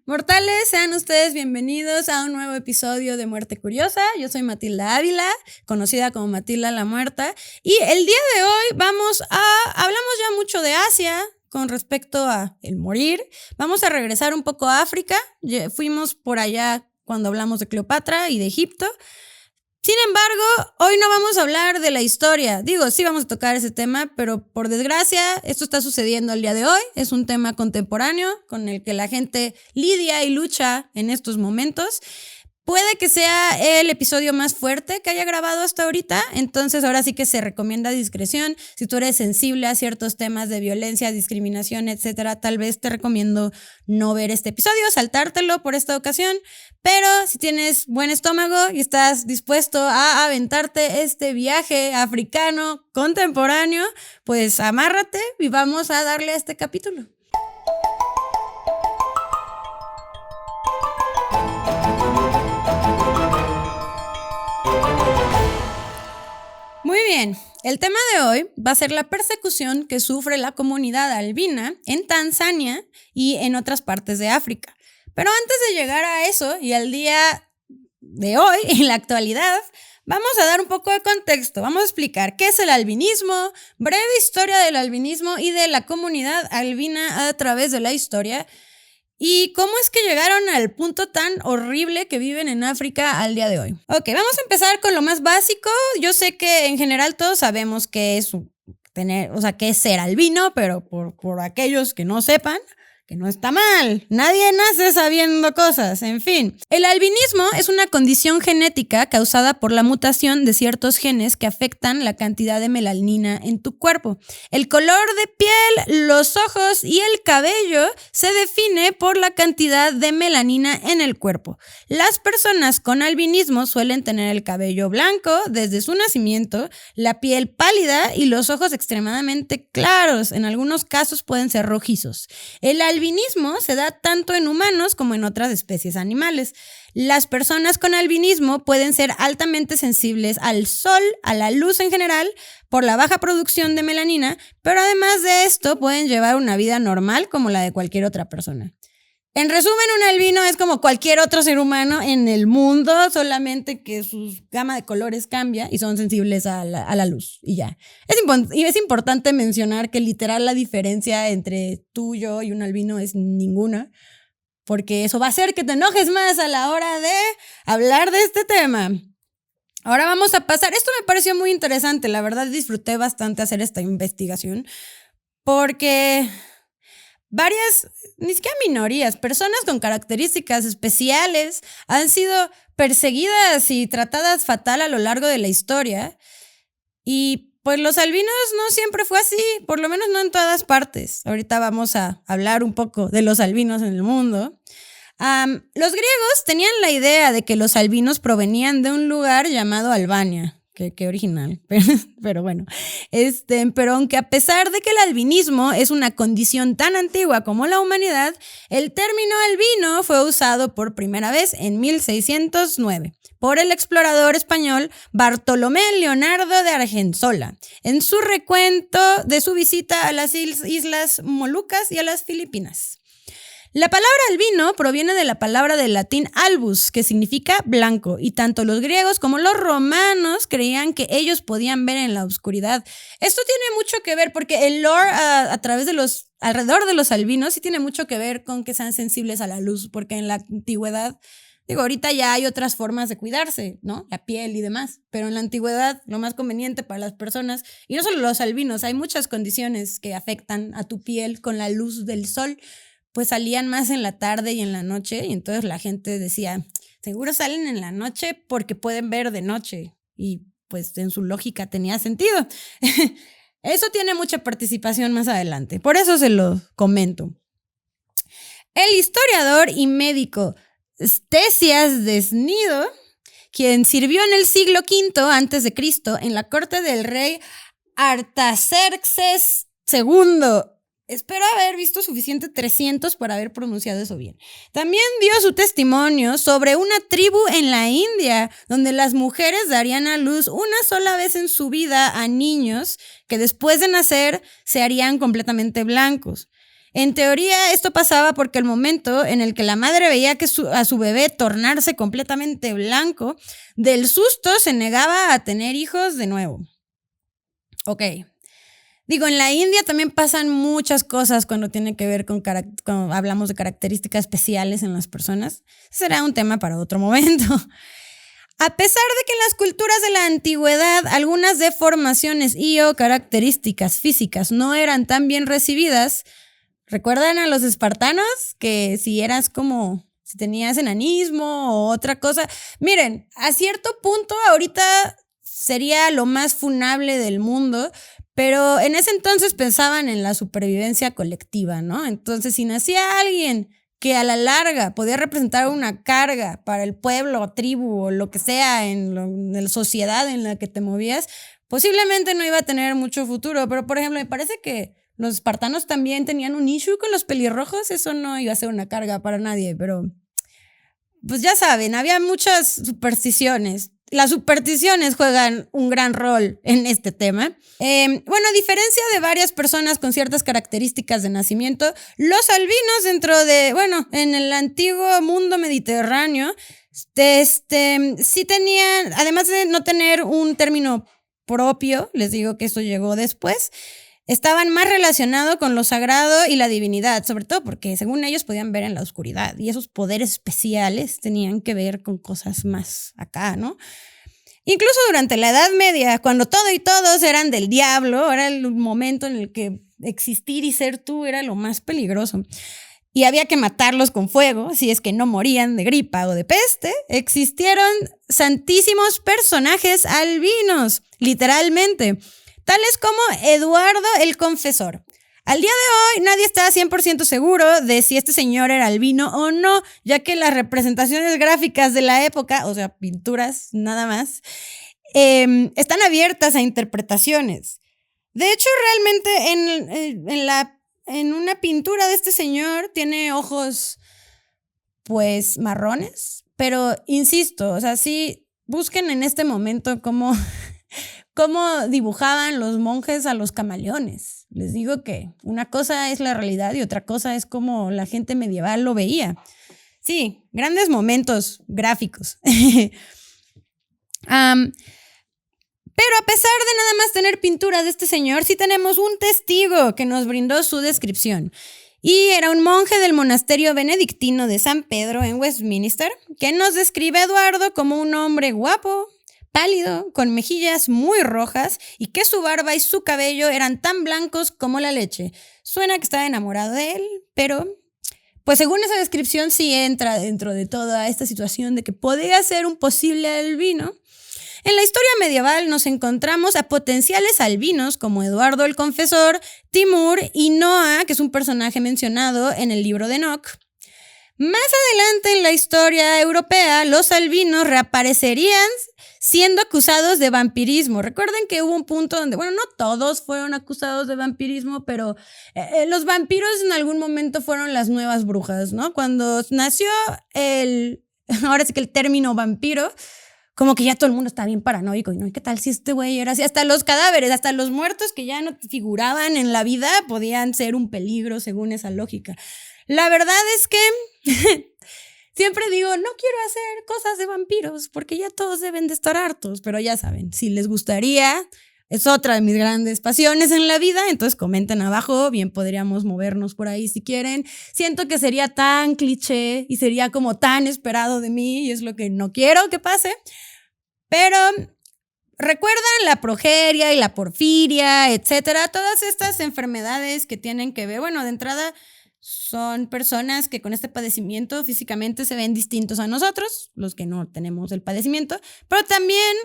Mortales, sean ustedes bienvenidos a un nuevo episodio de Muerte Curiosa. Yo soy Matilda Ávila, conocida como Matilda la Muerta, y el día de hoy hablamos ya mucho de Asia con respecto a el morir. Vamos a regresar un poco a África. Fuimos por allá cuando hablamos de Cleopatra y de Egipto. Sin embargo, hoy no vamos a hablar de la historia. Sí vamos a tocar ese tema, pero por desgracia, esto está sucediendo al día de hoy. Es un tema contemporáneo con el que la gente lidia y lucha en estos momentos. Puede que sea el episodio más fuerte que haya grabado hasta ahorita, entonces ahora sí que se recomienda discreción. Si tú eres sensible a ciertos temas de violencia, discriminación, etcétera, tal vez te recomiendo no ver este episodio, saltártelo por esta ocasión. Pero si tienes buen estómago y estás dispuesto a aventarte este viaje africano contemporáneo, pues amárrate y vamos a darle a este capítulo. Muy bien, el tema de hoy va a ser la persecución que sufre la comunidad albina en Tanzania y en otras partes de África. Pero antes de llegar a eso y al día de hoy, en la actualidad, vamos a dar un poco de contexto. Vamos a explicar qué es el albinismo, breve historia del albinismo y de la comunidad albina a través de la historia, y cómo es que llegaron al punto tan horrible que viven en África al día de hoy. Ok, vamos a empezar con lo más básico. Yo sé que en general todos sabemos qué es qué es ser albino, pero por aquellos que no sepan, que no está mal. Nadie nace sabiendo cosas. En fin, el albinismo es una condición genética causada por la mutación de ciertos genes que afectan la cantidad de melanina en tu cuerpo. El color de piel, los ojos y el cabello se define por la cantidad de melanina en el cuerpo. Las personas con albinismo suelen tener el cabello blanco desde su nacimiento, la piel pálida y los ojos extremadamente claros. En algunos casos pueden ser rojizos. El albinismo se da tanto en humanos como en otras especies animales. Las personas con albinismo pueden ser altamente sensibles al sol, a la luz en general, por la baja producción de melanina, pero además de esto pueden llevar una vida normal como la de cualquier otra persona. En resumen, un albino es como cualquier otro ser humano en el mundo, solamente que su gama de colores cambia y son sensibles a la luz y ya. Es importante mencionar que literal la diferencia entre tú, yo y un albino es ninguna, porque eso va a hacer que te enojes más a la hora de hablar de este tema. Ahora vamos a pasar, esto me pareció muy interesante, la verdad disfruté bastante hacer esta investigación, porque ni siquiera minorías, personas con características especiales han sido perseguidas y tratadas fatal a lo largo de la historia. Y pues los albinos no siempre fue así, por lo menos no en todas partes. Ahorita vamos a hablar un poco de los albinos en el mundo. Los griegos tenían la idea de que los albinos provenían de un lugar llamado Albania. Qué original, pero bueno. Pero aunque a pesar de que el albinismo es una condición tan antigua como la humanidad, el término albino fue usado por primera vez en 1609 por el explorador español Bartolomé Leonardo de Argensola, en su recuento de su visita a las Islas Molucas y a las Filipinas. La palabra albino proviene de la palabra del latín albus, que significa blanco, y tanto los griegos como los romanos creían que ellos podían ver en la oscuridad. Esto tiene mucho que ver porque el lore alrededor de los albinos sí tiene mucho que ver con que sean sensibles a la luz, porque en la antigüedad, ahorita ya hay otras formas de cuidarse, ¿no? La piel y demás, pero en la antigüedad lo más conveniente para las personas, y no solo los albinos, hay muchas condiciones que afectan a tu piel con la luz del sol, pues salían más en la tarde y en la noche, y entonces la gente decía, seguro salen en la noche porque pueden ver de noche, y pues en su lógica tenía sentido. Eso tiene mucha participación más adelante, por eso se lo comento. El historiador y médico Ctesias Desnido, quien sirvió en el siglo V a.C. en la corte del rey Artaxerxes II, espero haber visto suficiente 300 para haber pronunciado eso bien. También dio su testimonio sobre una tribu en la India, donde las mujeres darían a luz una sola vez en su vida a niños que después de nacer se harían completamente blancos. En teoría, esto pasaba porque el momento en el que la madre veía que a su bebé tornarse completamente blanco, del susto se negaba a tener hijos de nuevo. Ok. Digo, en la India también pasan muchas cosas cuando tiene que ver cuando hablamos de características especiales en las personas. Será un tema para otro momento. A pesar de que en las culturas de la antigüedad algunas deformaciones y o características físicas no eran tan bien recibidas, ¿recuerdan a los espartanos? Que si tenías enanismo o otra cosa. Miren, a cierto punto ahorita sería lo más funable del mundo, pero en ese entonces pensaban en la supervivencia colectiva, ¿no? Entonces, si nacía alguien que a la larga podía representar una carga para el pueblo o tribu o lo que sea en la sociedad en la que te movías, posiblemente no iba a tener mucho futuro. Pero, por ejemplo, me parece que los espartanos también tenían un issue con los pelirrojos. Eso no iba a ser una carga para nadie, pero pues ya saben, había muchas supersticiones. Las supersticiones juegan un gran rol en este tema. A diferencia de varias personas con ciertas características de nacimiento, los albinos en el antiguo mundo mediterráneo, sí tenían, además de no tener un término propio, les digo que eso llegó después, estaban más relacionados con lo sagrado y la divinidad, sobre todo porque según ellos podían ver en la oscuridad y esos poderes especiales tenían que ver con cosas más acá, ¿no? Incluso durante la Edad Media, cuando todo y todos eran del diablo, era el momento en el que existir y ser tú era lo más peligroso. Y había que matarlos con fuego, si es que no morían de gripa o de peste. Existieron santísimos personajes albinos, literalmente, tales como Eduardo el Confesor. Al día de hoy nadie está 100% seguro de si este señor era albino o no, ya que las representaciones gráficas de la época, o sea, pinturas nada más, están abiertas a interpretaciones. De hecho, realmente en una pintura de este señor tiene ojos, pues, marrones, pero insisto, o sea, sí, busquen en este momento cómo dibujaban los monjes a los camaleones. Les digo que una cosa es la realidad y otra cosa es cómo la gente medieval lo veía. Sí, grandes momentos gráficos. Pero a pesar de nada más tener pinturas de este señor, sí tenemos un testigo que nos brindó su descripción. Y era un monje del monasterio benedictino de San Pedro en Westminster, que nos describe a Eduardo como un hombre guapo, pálido, con mejillas muy rojas y que su barba y su cabello eran tan blancos como la leche. Suena que estaba enamorado de él, pero pues según esa descripción sí entra dentro de toda esta situación de que podía ser un posible albino. En la historia medieval nos encontramos a potenciales albinos como Eduardo el Confesor, Timur y Noah, que es un personaje mencionado en el libro de Enoch. Más adelante en la historia europea, los albinos reaparecerían siendo acusados de vampirismo. Recuerden que hubo un punto donde, no todos fueron acusados de vampirismo, pero los vampiros en algún momento fueron las nuevas brujas, ¿no? Cuando nació ahora sí que el término vampiro, como que ya todo el mundo está bien paranoico. ¿No? ¿Qué tal si este güey era así? Hasta los cadáveres, hasta los muertos que ya no figuraban en la vida podían ser un peligro según esa lógica. La verdad es que siempre digo, no quiero hacer cosas de vampiros porque ya todos deben de estar hartos, pero ya saben, si les gustaría, es otra de mis grandes pasiones en la vida, entonces comenten abajo, bien podríamos movernos por ahí si quieren. Siento que sería tan cliché y sería como tan esperado de mí y es lo que no quiero que pase, pero recuerdan la progeria y la porfiria, etcétera, todas estas enfermedades que tienen que ver, de entrada son personas que con este padecimiento físicamente se ven distintos a nosotros, los que no tenemos el padecimiento, pero también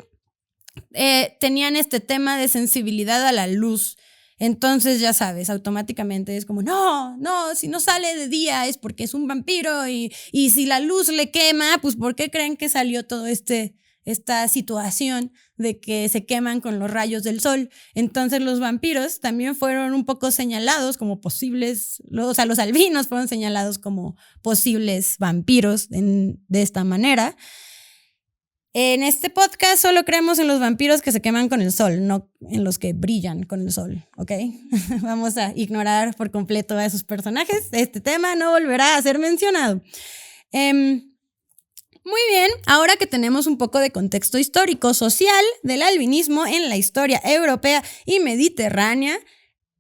tenían este tema de sensibilidad a la luz. Entonces, ya sabes, automáticamente es como, no, si no sale de día es porque es un vampiro y si la luz le quema, pues ¿por qué creen que salió todo esta situación de que se queman con los rayos del sol? Entonces los vampiros también fueron un poco señalados como posibles, los albinos fueron señalados como posibles vampiros de esta manera. En este podcast solo creemos en los vampiros que se queman con el sol, no en los que brillan con el sol, ¿ok? Vamos a ignorar por completo a esos personajes. Este tema no volverá a ser mencionado. Muy bien, ahora que tenemos un poco de contexto histórico social del albinismo en la historia europea y mediterránea,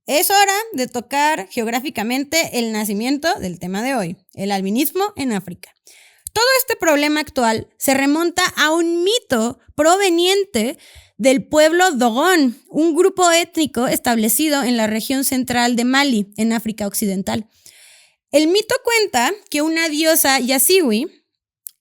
es hora de tocar geográficamente el nacimiento del tema de hoy, el albinismo en África. Todo este problema actual se remonta a un mito proveniente del pueblo Dogon, un grupo étnico establecido en la región central de Mali, en África Occidental. El mito cuenta que una diosa Yasiwi,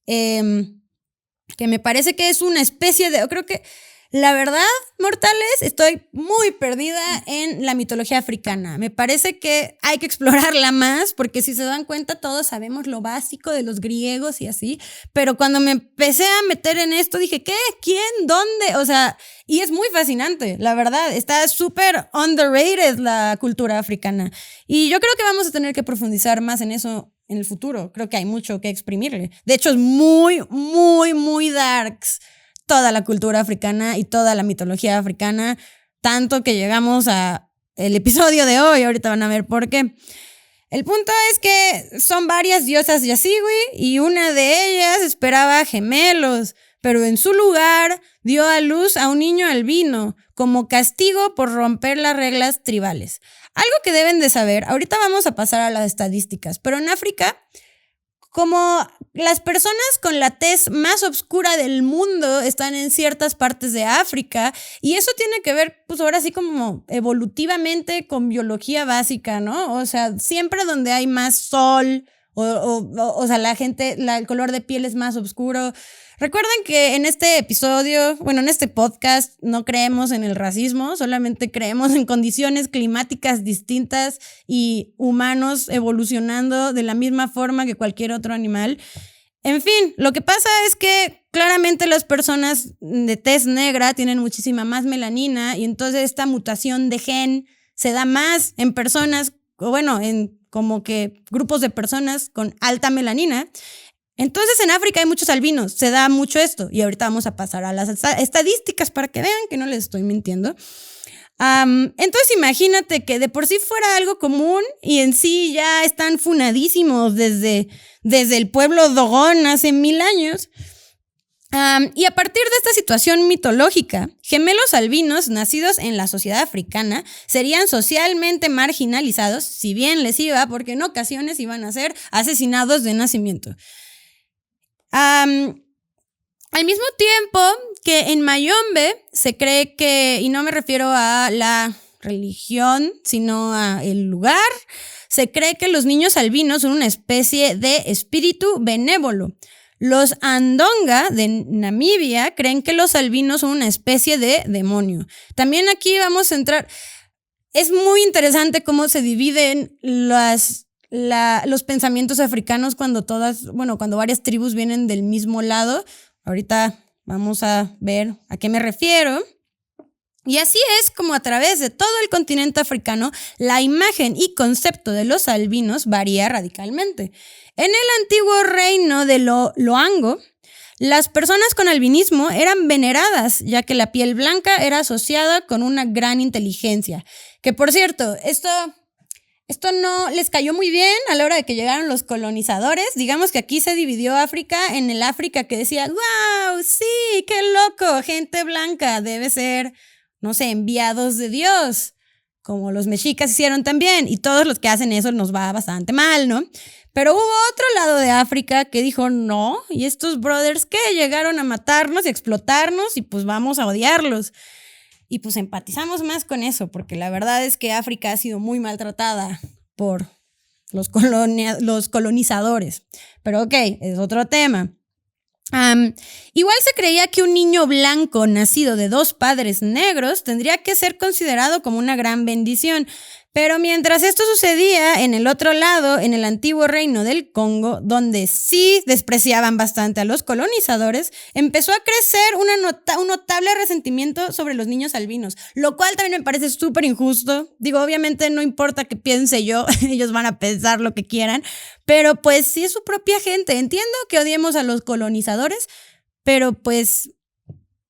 que me parece que es una especie de... Creo que, la verdad, mortales, estoy muy perdida en la mitología africana. Me parece que hay que explorarla más, porque si se dan cuenta, todos sabemos lo básico de los griegos y así. Pero cuando me empecé a meter en esto, dije, ¿qué? ¿Quién? ¿Dónde? O sea, y es muy fascinante, la verdad. Está súper underrated la cultura africana. Y yo creo que vamos a tener que profundizar más en eso en el futuro. Creo que hay mucho que exprimirle. De hecho, es muy, muy, muy darks toda la cultura africana y toda la mitología africana, tanto que llegamos a el episodio de hoy. Ahorita van a ver por qué. El punto es que son varias diosas Yasiwi y una de ellas esperaba gemelos, pero en su lugar dio a luz a un niño albino como castigo por romper las reglas tribales. Algo que deben de saber, ahorita vamos a pasar a las estadísticas, pero en África, como las personas con la tez más oscura del mundo están en ciertas partes de África, y eso tiene que ver, pues ahora sí como evolutivamente con biología básica, ¿no? O sea, siempre donde hay más sol, o sea, la gente, el color de piel es más oscuro. Recuerden que en este episodio, bueno, en este podcast, no creemos en el racismo, solamente creemos en condiciones climáticas distintas y humanos evolucionando de la misma forma que cualquier otro animal. En fin, lo que pasa es que claramente las personas de tez negra tienen muchísima más melanina, y entonces esta mutación de gen se da más en personas, o bueno, en como que grupos de personas con alta melanina. Entonces en África hay muchos albinos, se da mucho esto, y ahorita vamos a pasar a las estadísticas para que vean que no les estoy mintiendo. Entonces imagínate que de por sí fuera algo común, y en sí ya están funadísimos desde el pueblo Dogon hace 1000 años. Y a partir de esta situación mitológica, gemelos albinos nacidos en la sociedad africana serían socialmente marginalizados, si bien les iba, porque en ocasiones iban a ser asesinados de nacimiento. Al mismo tiempo que en Mayombe se cree que, y no me refiero a la religión, sino a el lugar, se cree que los niños albinos son una especie de espíritu benévolo. Los Andonga de Namibia creen que los albinos son una especie de demonio. También aquí vamos a entrar. Es muy interesante cómo se dividen los pensamientos africanos cuando varias tribus vienen del mismo lado. Ahorita vamos a ver a qué me refiero. Y así es como a través de todo el continente africano la imagen y concepto de los albinos varía radicalmente. En el antiguo reino de Loango, las personas con albinismo eran veneradas, ya que la piel blanca era asociada con una gran inteligencia. Que por cierto, esto no les cayó muy bien a la hora de que llegaron los colonizadores. Digamos que aquí se dividió África en el África que decía, ¡wow! Sí, qué loco, gente blanca debe ser, no sé, enviados de Dios, como los mexicas hicieron también, y todos los que hacen eso nos va bastante mal, ¿no? Pero hubo otro lado de África que dijo, no, y estos brothers que llegaron a matarnos y explotarnos, y pues vamos a odiarlos. Y pues empatizamos más con eso, porque la verdad es que África ha sido muy maltratada por los colonizadores. Pero ok, es otro tema. Igual se creía que un niño blanco nacido de 2 padres negros tendría que ser considerado como una gran bendición. Pero mientras esto sucedía en el otro lado, en el antiguo reino del Congo, donde sí despreciaban bastante a los colonizadores, empezó a crecer un notable resentimiento sobre los niños albinos, lo cual también me parece súper injusto. Digo, obviamente no importa qué piense yo, ellos van a pensar lo que quieran, pero pues sí es su propia gente. Entiendo que odiemos a los colonizadores, pero pues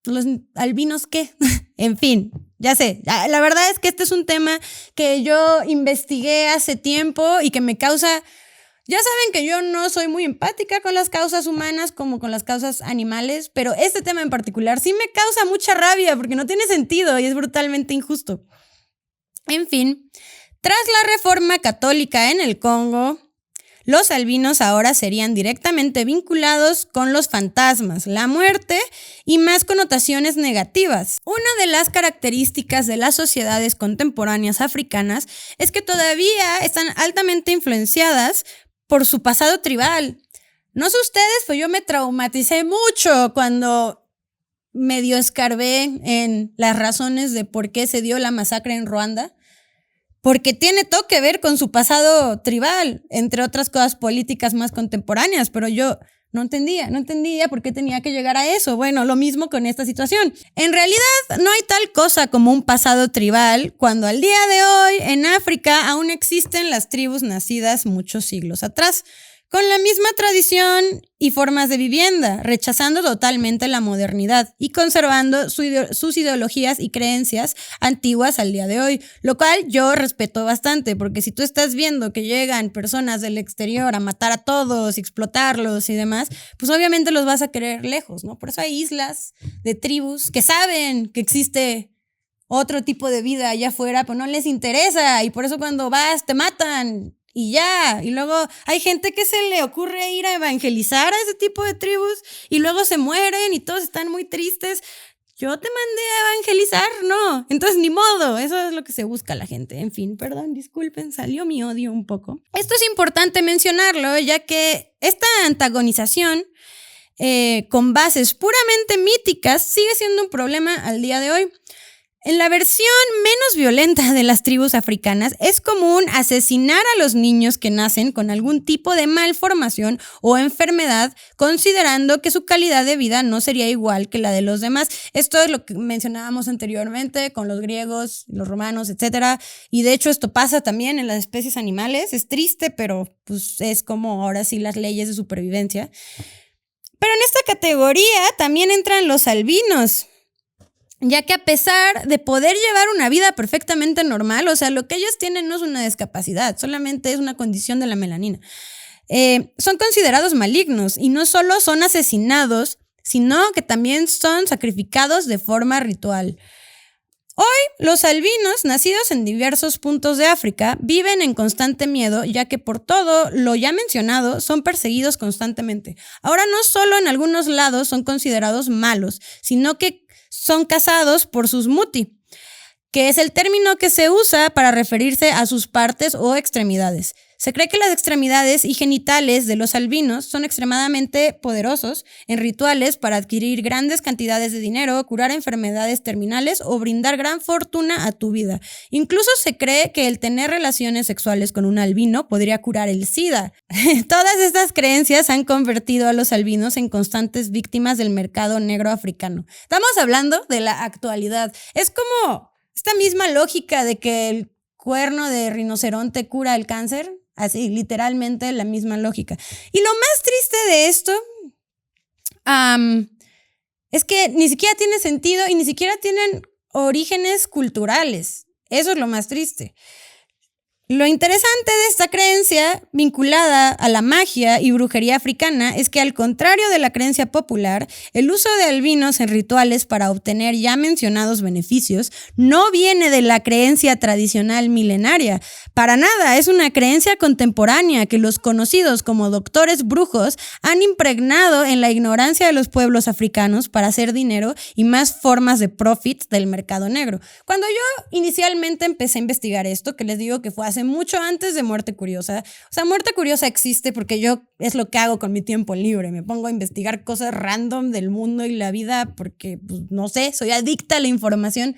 los albinos, ¿qué? En fin, ya sé, la verdad es que este es un tema que yo investigué hace tiempo y que me causa... Ya saben que yo no soy muy empática con las causas humanas como con las causas animales, pero este tema en particular sí me causa mucha rabia porque no tiene sentido y es brutalmente injusto. En fin, tras la reforma católica en el Congo, los albinos ahora serían directamente vinculados con los fantasmas, la muerte y más connotaciones negativas. Una de las características de las sociedades contemporáneas africanas es que todavía están altamente influenciadas por su pasado tribal. No sé ustedes, pero yo me traumaticé mucho cuando medio escarbé en las razones de por qué se dio la masacre en Ruanda. Porque tiene todo que ver con su pasado tribal, entre otras cosas políticas más contemporáneas, pero yo no entendía por qué tenía que llegar a eso. Bueno, lo mismo con esta situación. En realidad no hay tal cosa como un pasado tribal cuando al día de hoy en África aún existen las tribus nacidas muchos siglos atrás, con la misma tradición y formas de vivienda, rechazando totalmente la modernidad y conservando sus ideologías y creencias antiguas al día de hoy, lo cual yo respeto bastante, porque si tú estás viendo que llegan personas del exterior a matar a todos, explotarlos y demás, pues obviamente los vas a querer lejos, ¿no? Por eso hay islas de tribus que saben que existe otro tipo de vida allá afuera, pero no les interesa y por eso cuando vas te matan. Y ya, y luego hay gente que se le ocurre ir a evangelizar a ese tipo de tribus y luego se mueren y todos están muy tristes. Yo te mandé a evangelizar, no. Entonces, ni modo, eso es lo que se busca la gente. En fin, perdón, disculpen, salió mi odio un poco. Esto es importante mencionarlo, ya que esta antagonización con bases puramente míticas sigue siendo un problema al día de hoy. En la versión menos violenta de las tribus africanas es común asesinar a los niños que nacen con algún tipo de malformación o enfermedad, considerando que su calidad de vida no sería igual que la de los demás. Esto es lo que mencionábamos anteriormente con los griegos, los romanos, etc. Y de hecho esto pasa también en las especies animales. Es triste, pero pues es como ahora sí las leyes de supervivencia. Pero en esta categoría también entran los albinos, ya que a pesar de poder llevar una vida perfectamente normal, o sea, lo que ellos tienen no es una discapacidad, solamente es una condición de la melanina, son considerados malignos y no solo son asesinados, sino que también son sacrificados de forma ritual. Hoy, los albinos, nacidos en diversos puntos de África, viven en constante miedo, ya que por todo lo ya mencionado son perseguidos constantemente. Ahora no solo en algunos lados son considerados malos, sino que son cazados por sus muti, que es el término que se usa para referirse a sus partes o extremidades. Se cree que las extremidades y genitales de los albinos son extremadamente poderosos en rituales para adquirir grandes cantidades de dinero, curar enfermedades terminales o brindar gran fortuna a tu vida. Incluso se cree que el tener relaciones sexuales con un albino podría curar el SIDA. Todas estas creencias han convertido a los albinos en constantes víctimas del mercado negro africano. Estamos hablando de la actualidad. Es como esta misma lógica de que el cuerno de rinoceronte cura el cáncer. Así, literalmente la misma lógica. Y lo más triste de esto es que ni siquiera tiene sentido y ni siquiera tienen orígenes culturales. Eso es lo más triste. Lo interesante de esta creencia vinculada a la magia y brujería africana es que, al contrario de la creencia popular, el uso de albinos en rituales para obtener ya mencionados beneficios no viene de la creencia tradicional milenaria. Para nada, es una creencia contemporánea que los conocidos como doctores brujos han impregnado en la ignorancia de los pueblos africanos para hacer dinero y más formas de profit del mercado negro. Cuando yo inicialmente empecé a investigar esto, que les digo que fue hace mucho antes de Muerte Curiosa. O sea, Muerte Curiosa existe porque yo es lo que hago con mi tiempo libre. Me pongo a investigar cosas random del mundo y la vida porque, pues, no sé, soy adicta a la información.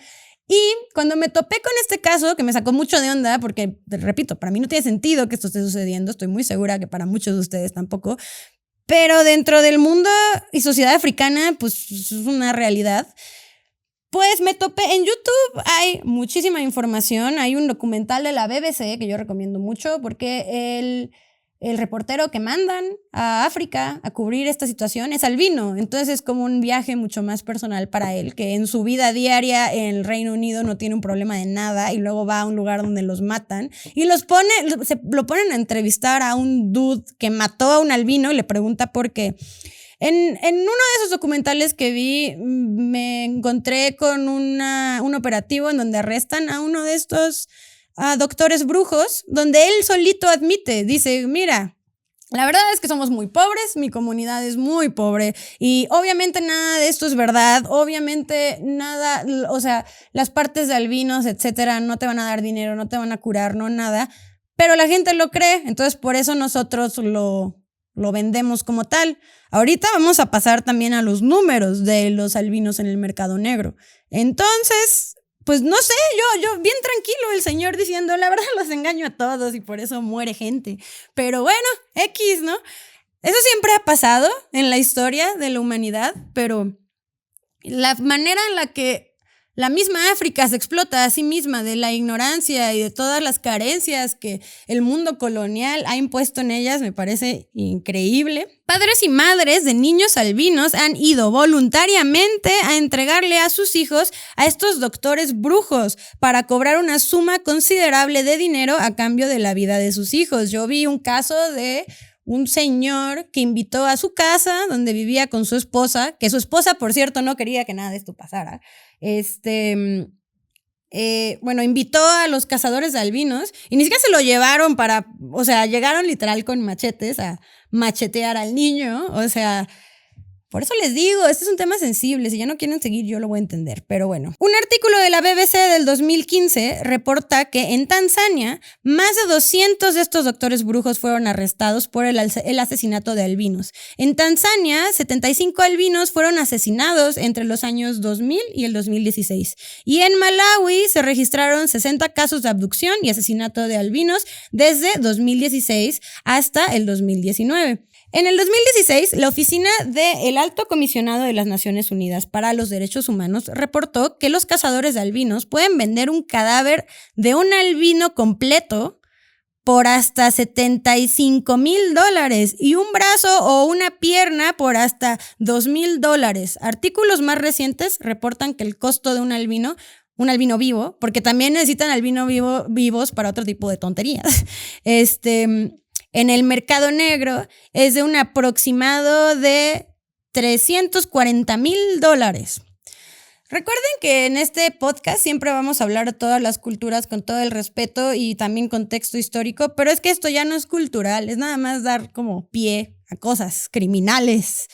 Y cuando me topé con este caso, que me sacó mucho de onda, porque, repito, para mí no tiene sentido que esto esté sucediendo, estoy muy segura que para muchos de ustedes tampoco, pero dentro del mundo y sociedad africana, pues es una realidad. Pues me topé, en YouTube hay muchísima información, hay un documental de la BBC que yo recomiendo mucho porque el reportero que mandan a África a cubrir esta situación es albino. Entonces es como un viaje mucho más personal para él, que en su vida diaria en el Reino Unido no tiene un problema de nada y luego va a un lugar donde los matan y lo ponen a entrevistar a un dude que mató a un albino y le pregunta por qué. En uno de esos documentales que vi, me encontré con un operativo en donde arrestan a uno de estos doctores brujos, donde él solito admite, dice, mira, la verdad es que somos muy pobres, mi comunidad es muy pobre y obviamente nada de esto es verdad, obviamente nada, o sea, las partes de albinos, etcétera, no te van a dar dinero, no te van a curar, no nada, pero la gente lo cree, entonces por eso nosotros lo vendemos como tal. Ahorita vamos a pasar también a los números de los albinos en el mercado negro. Entonces, pues no sé, yo bien tranquilo, el señor diciendo, la verdad los engaño a todos y por eso muere gente. Pero bueno, X, ¿no? Eso siempre ha pasado en la historia de la humanidad, pero la manera en la que la misma África se explota a sí misma de la ignorancia y de todas las carencias que el mundo colonial ha impuesto en ellas me parece increíble. Padres y madres de niños albinos han ido voluntariamente a entregarle a sus hijos a estos doctores brujos para cobrar una suma considerable de dinero a cambio de la vida de sus hijos. Yo vi un caso de un señor que invitó a su casa donde vivía con su esposa, que su esposa, por cierto, no quería que nada de esto pasara. Invitó a los cazadores de albinos y ni siquiera se lo llevaron llegaron literal con machetes a machetear al niño, o sea, por eso les digo, este es un tema sensible, si ya no quieren seguir yo lo voy a entender, pero bueno. Un artículo de la BBC del 2015 reporta que en Tanzania más de 200 de estos doctores brujos fueron arrestados por el asesinato de albinos. En Tanzania, 75 albinos fueron asesinados entre los años 2000 y el 2016. Y en Malawi se registraron 60 casos de abducción y asesinato de albinos desde 2016 hasta el 2019. En el 2016, la oficina del Alto Comisionado de las Naciones Unidas para los Derechos Humanos reportó que los cazadores de albinos pueden vender un cadáver de un albino completo por hasta $75,000 y un brazo o una pierna por hasta $2,000. Artículos más recientes reportan que el costo de un albino vivo, porque también necesitan albino vivos para otro tipo de tonterías, en el mercado negro es de un aproximado de $340,000. Recuerden que en este podcast siempre vamos a hablar de todas las culturas con todo el respeto y también contexto histórico, pero es que esto ya no es cultural, es nada más dar como pie a cosas criminales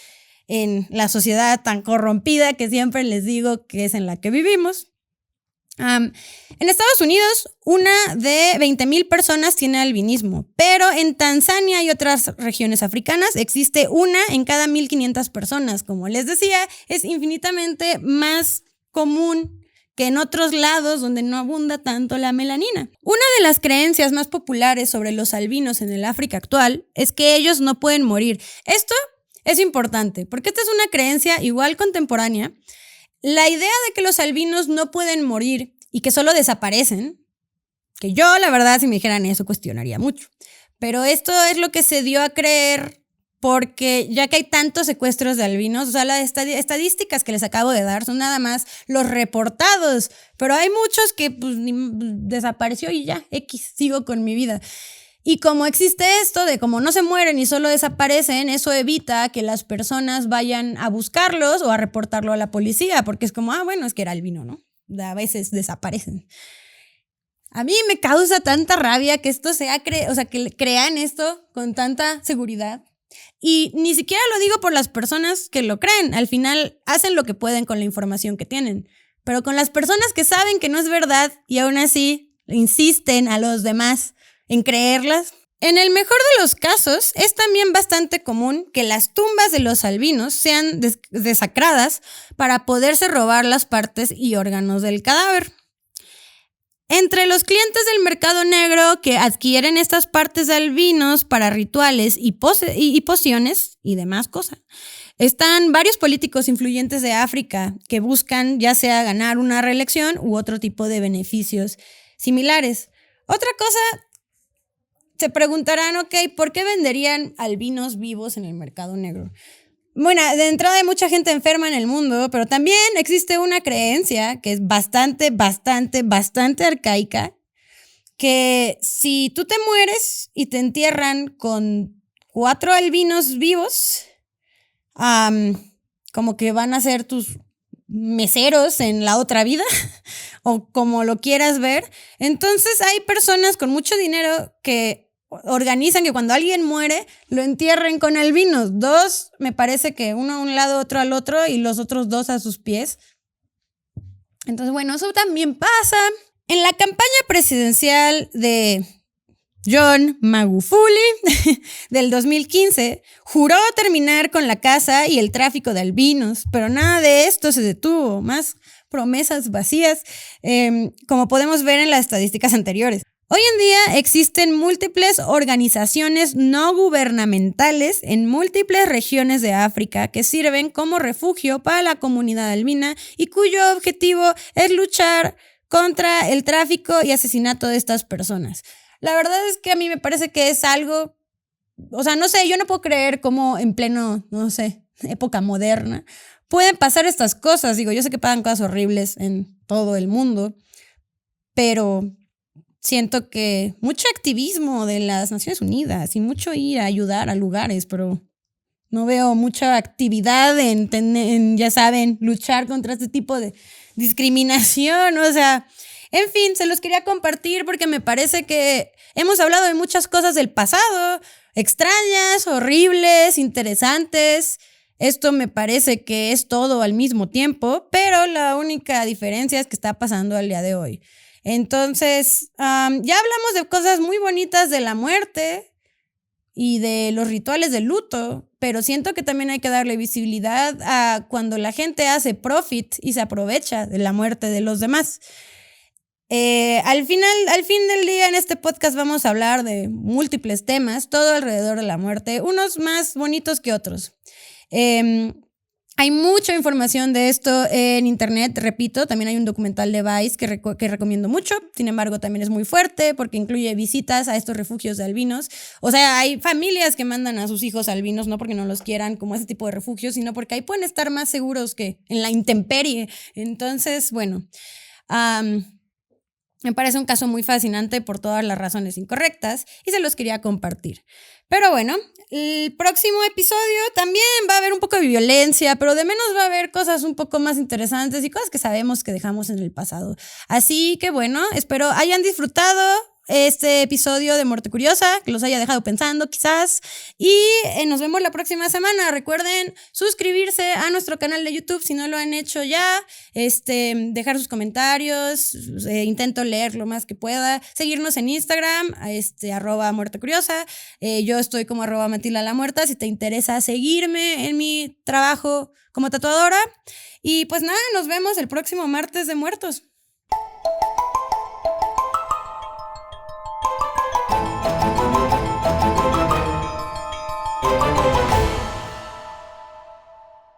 en la sociedad tan corrompida que siempre les digo que es en la que vivimos. En Estados Unidos, una de 20,000 personas tiene albinismo, pero en Tanzania y otras regiones africanas existe una en cada 1,500 personas. Como les decía, es infinitamente más común que en otros lados donde no abunda tanto la melanina. Una de las creencias más populares sobre los albinos en el África actual es que ellos no pueden morir. Esto es importante porque esta es una creencia igual contemporánea. La idea de que los albinos no pueden morir y que solo desaparecen, que yo la verdad si me dijeran eso cuestionaría mucho, pero esto es lo que se dio a creer porque ya que hay tantos secuestros de albinos, o sea, las estadísticas que les acabo de dar son nada más los reportados, pero hay muchos que pues desapareció y ya, X, sigo con mi vida. Y como existe esto de como no se mueren y solo desaparecen, eso evita que las personas vayan a buscarlos o a reportarlo a la policía, porque es como, bueno, es que era albino, ¿no? A veces desaparecen. A mí me causa tanta rabia que esto que crean esto con tanta seguridad. Y ni siquiera lo digo por las personas que lo creen, al final hacen lo que pueden con la información que tienen, pero con las personas que saben que no es verdad y aún así insisten a los demás en creerlas. En el mejor de los casos, es también bastante común que las tumbas de los albinos sean desacradas para poderse robar las partes y órganos del cadáver. Entre los clientes del mercado negro que adquieren estas partes de albinos para rituales y pociones y demás cosas, están varios políticos influyentes de África que buscan ya sea ganar una reelección u otro tipo de beneficios similares. Otra cosa se preguntarán, ok, ¿por qué venderían albinos vivos en el mercado negro? Bueno, de entrada hay mucha gente enferma en el mundo, pero también existe una creencia que es bastante arcaica, que si tú te mueres y te entierran con 4 albinos vivos, como que van a ser tus meseros en la otra vida, o como lo quieras ver. Entonces hay personas con mucho dinero que organizan que cuando alguien muere lo entierren con albinos. 2, me parece que uno a un lado, otro al otro, y los otros 2 a sus pies. Entonces, bueno, eso también pasa. En la campaña presidencial de John Magufuli del 2015 juró terminar con la caza y el tráfico de albinos, pero nada de esto se detuvo, más promesas vacías, como podemos ver en las estadísticas anteriores. Hoy en día existen múltiples organizaciones no gubernamentales en múltiples regiones de África que sirven como refugio para la comunidad albina y cuyo objetivo es luchar contra el tráfico y asesinato de estas personas. La verdad es que a mí me parece que es algo, o sea, no sé, yo no puedo creer cómo en pleno, no sé, época moderna pueden pasar estas cosas. Digo, yo sé que pasan cosas horribles en todo el mundo, pero siento que mucho activismo de las Naciones Unidas y mucho ir a ayudar a lugares, pero no veo mucha actividad en, ya saben, luchar contra este tipo de discriminación. O sea, en fin, se los quería compartir porque me parece que hemos hablado de muchas cosas del pasado, extrañas, horribles, interesantes. Esto me parece que es todo al mismo tiempo, pero la única diferencia es que está pasando al día de hoy. Entonces, ya hablamos de cosas muy bonitas de la muerte y de los rituales de luto, pero siento que también hay que darle visibilidad a cuando la gente hace profit y se aprovecha de la muerte de los demás. Al fin del día en este podcast vamos a hablar de múltiples temas, todo alrededor de la muerte, unos más bonitos que otros. Hay mucha información de esto en internet, repito, también hay un documental de Vice que recomiendo mucho, sin embargo también es muy fuerte porque incluye visitas a estos refugios de albinos. O sea, hay familias que mandan a sus hijos albinos no porque no los quieran como ese tipo de refugios, sino porque ahí pueden estar más seguros que en la intemperie. Entonces, bueno, me parece un caso muy fascinante por todas las razones incorrectas y se los quería compartir. Pero bueno, el próximo episodio también va a haber un poco de violencia, pero de menos va a haber cosas un poco más interesantes y cosas que sabemos que dejamos en el pasado. Así que bueno, espero hayan disfrutado este episodio de Muerte Curiosa, que los haya dejado pensando quizás, y nos vemos la próxima semana. Recuerden suscribirse a nuestro canal de YouTube si no lo han hecho ya, dejar sus comentarios, intento leer lo más que pueda, seguirnos en Instagram, @muertecuriosa, yo estoy como @MatildaLaMuerta si te interesa seguirme en mi trabajo como tatuadora, y pues nada, nos vemos el próximo martes de Muertos.